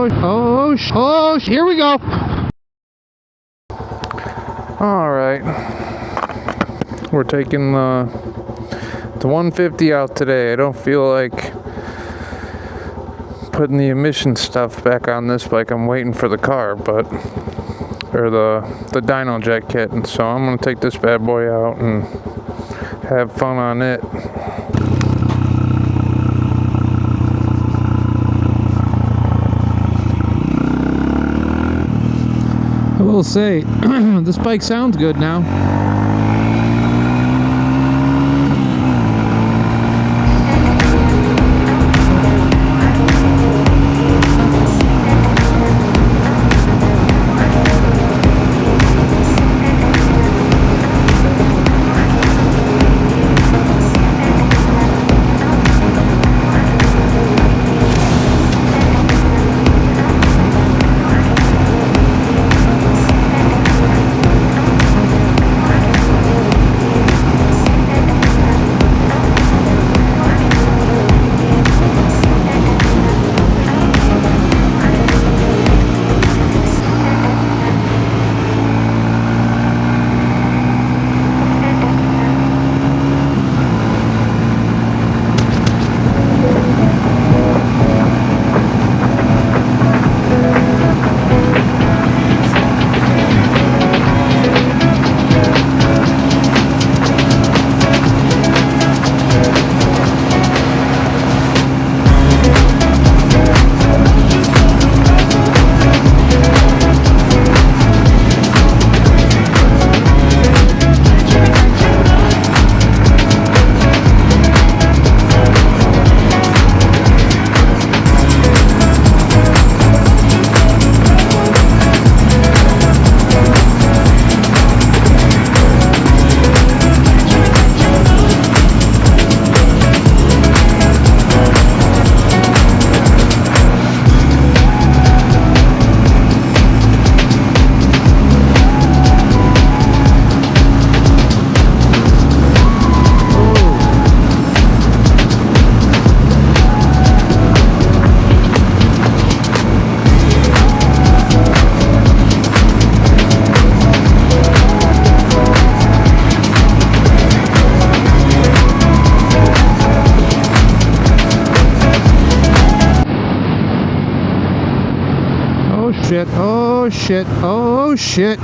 Here we go. All right, we're taking the 150 out today. I don't feel like putting the emission stuff back on this bike. I'm waiting for the car, or the dyno jet kit, and so I'm gonna take this bad boy out and have fun on it. I will say, this bike sounds good now.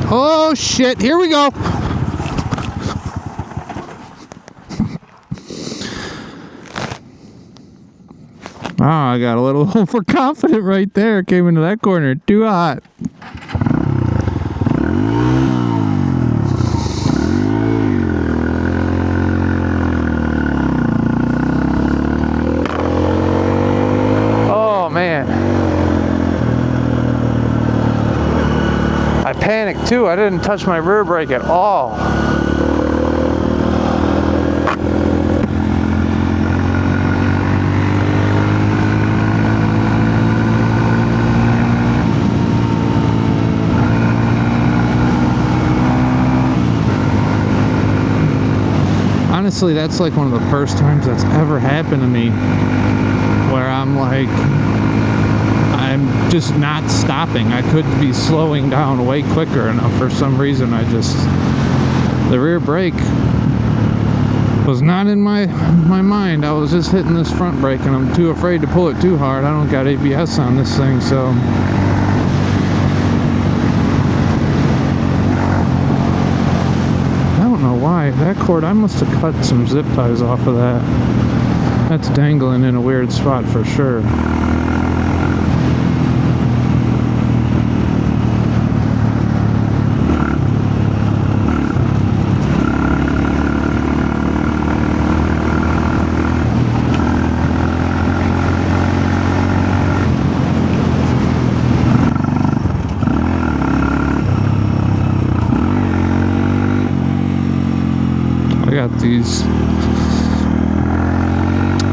Oh shit, here we go. I got a little overconfident right there. Came into that corner too hot. Oh man, I panicked too. I didn't touch my rear brake at all. Honestly, that's like one of the first times that's ever happened to me where I'm like, I'm just not stopping. I could be slowing down way quicker enough. For some reason, the rear brake was not in my mind. I was just hitting this front brake, and I'm too afraid to pull it too hard. I don't got ABS on this thing, so I don't know why. That cord, I must have cut some zip ties off of that. That's dangling in a weird spot for sure. Got these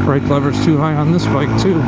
brake levers too high on this bike too.